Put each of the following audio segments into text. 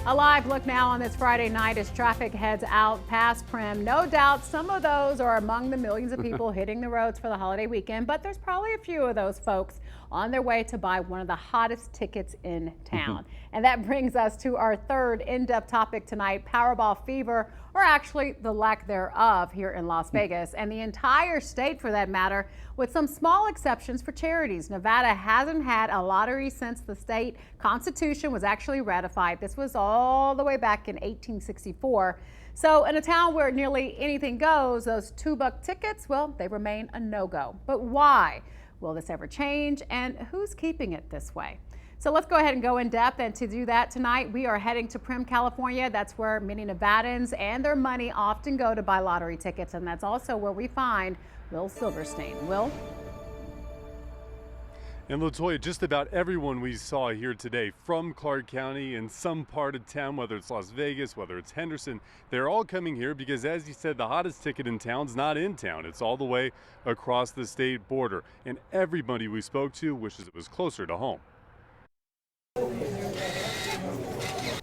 A live look now on this Friday night as traffic heads out past Prim. No doubt some of those are among the millions of people hitting the roads for the holiday weekend, but there's probably a few of those folks on their way to buy one of the hottest tickets in town. And that brings us to our third in-depth topic tonight, Powerball fever, or actually the lack thereof here in Las Vegas and the entire state for that matter, with some small exceptions for charities. Nevada hasn't had a lottery since the state constitution was actually ratified. This was all the way back in 1864. So in a town where nearly anything goes, those $2 tickets, well, they remain a no-go. But why? Will this ever change? And who's keeping it this way? So let's go ahead and go in depth. And to do that tonight, we are heading to Prim, California. That's where many Nevadans and their money often go to buy lottery tickets. And that's also where we find Will Silverstein. Will? And Latoya, just about everyone we saw here today from Clark County in some part of town, whether it's Las Vegas, whether it's Henderson, they're all coming here because, as you said, the hottest ticket in town's not in town. It's all the way across the state border. And everybody we spoke to wishes it was closer to home.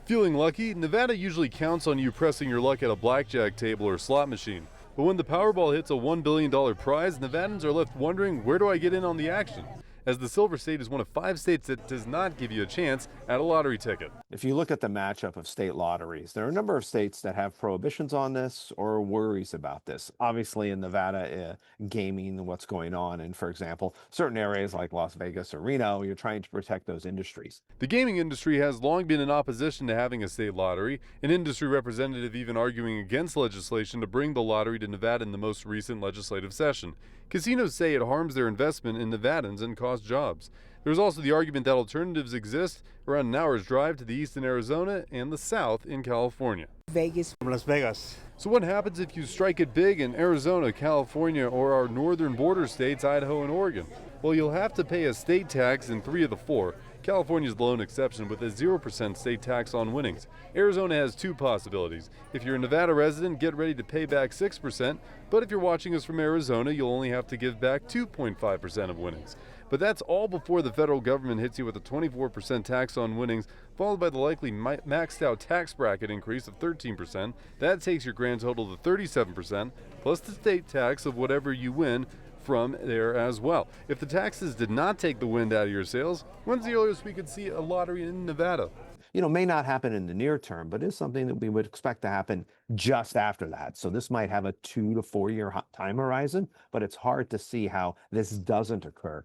Feeling lucky? Nevada usually counts on you pressing your luck at a blackjack table or slot machine. But when the Powerball hits a $1 billion prize, Nevadans are left wondering, where do I get in on the action? As the Silver State is one of 5 states that does not give you a chance at a lottery ticket. If you look at the matchup of state lotteries, there are a number of states that have prohibitions on this or worries about this. Obviously in Nevada, gaming and what's going on, and for example, certain areas like Las Vegas or Reno, you're trying to protect those industries. The gaming industry has long been in opposition to having a state lottery, an industry representative even arguing against legislation to bring the lottery to Nevada in the most recent legislative session. Casinos say it harms their investment in Nevadans and costs jobs. There's also the argument that alternatives exist around an hour's drive to the east in Arizona and the south in California. Vegas. Las Vegas. So what happens if you strike it big in Arizona, California, or our northern border states, Idaho and Oregon? Well, you'll have to pay a state tax in 3 of the 4. California's the lone exception with a 0% state tax on winnings. Arizona has 2 possibilities. If you're a Nevada resident, get ready to pay back 6%, but if you're watching us from Arizona, you'll only have to give back 2.5% of winnings. But that's all before the federal government hits you with a 24% tax on winnings, followed by the likely maxed out tax bracket increase of 13%. That takes your grand total to 37%, plus the state tax of whatever you win from there as well. If the taxes did not take the wind out of your sails, when's the earliest we could see a lottery in Nevada? You know, may not happen in the near term, but is something that we would expect to happen just after that. So this might have a 2 to 4 year time horizon, but it's hard to see how this doesn't occur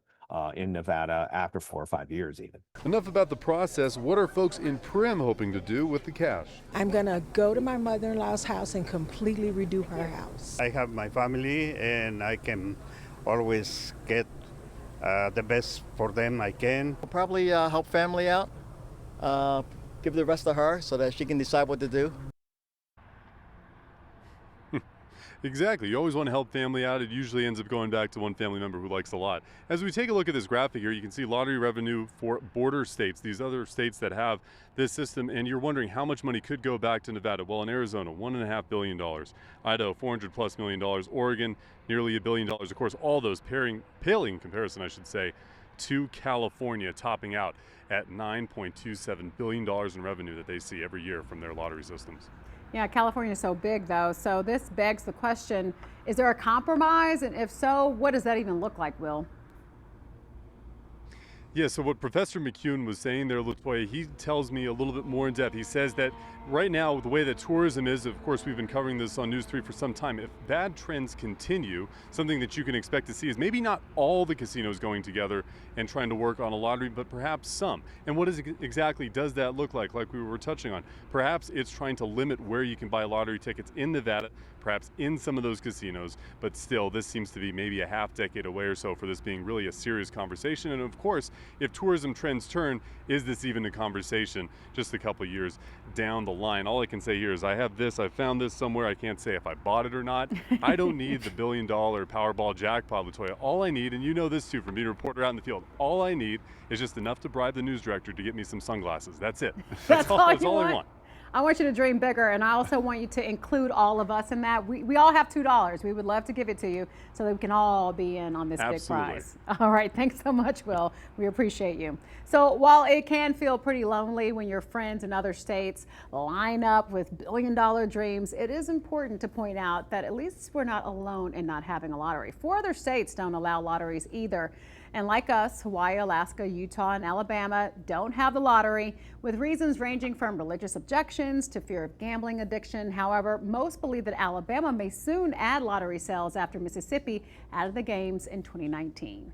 in Nevada after 4 or 5 years even. Enough about the process. What are folks in Prim hoping to do with the cash? I'm gonna go to my mother-in-law's house and completely redo her house. I have my family and I can always get the best for them I can. I'll probably help family out, give the rest to her so that she can decide what to do. Exactly. You always want to help family out. It usually ends up going back to one family member who likes a lot. As we take a look at this graphic here, you can see lottery revenue for border states, these other states that have this system, and you're wondering how much money could go back to Nevada. Well, in Arizona, $1.5 billion. Idaho, $400+ million. Oregon, nearly $1 billion. Of course, all those paling in comparison, I should say, to California, topping out at $9.27 billion in revenue that they see every year from their lottery systems. Yeah, California is so big, though. So this begs the question, is there a compromise? And if so, what does that even look like, Will? Yeah, so what Professor McCuan was saying there, Latoya, he tells me a little bit more in depth. He says that right now, the way that tourism is, of course, we've been covering this on News 3 for some time. If bad trends continue, something that you can expect to see is maybe not all the casinos going together and trying to work on a lottery, but perhaps some. And what exactly does that look like we were touching on? Perhaps it's trying to limit where you can buy lottery tickets in Nevada, perhaps in some of those casinos, but still, this seems to be maybe a half decade away or so for this being really a serious conversation. And of course, if tourism trends turn, is this even a conversation just a couple of years down the line? All I can say here is I have this, I found this somewhere. I can't say if I bought it or not. I don't need the $1 billion Powerball jackpot, Latoya. All I need, and you know this too from being a reporter out in the field, all I need is just enough to bribe the news director to get me some sunglasses. That's it. That's all I want. want. I want you to dream bigger, and I also want you to include all of us in that. We all have $2. We would love to give it to you so that we can all be in on this big prize. All right, thanks so much, Will. We appreciate you. So while it can feel pretty lonely when your friends in other states line up with billion-dollar dreams, it is important to point out that at least we're not alone in not having a lottery. 4 other states don't allow lotteries either. And like us, Hawaii, Alaska, Utah, and Alabama don't have the lottery, with reasons ranging from religious objections to fear of gambling addiction. However, most believe that Alabama may soon add lottery sales after Mississippi added the games in 2019.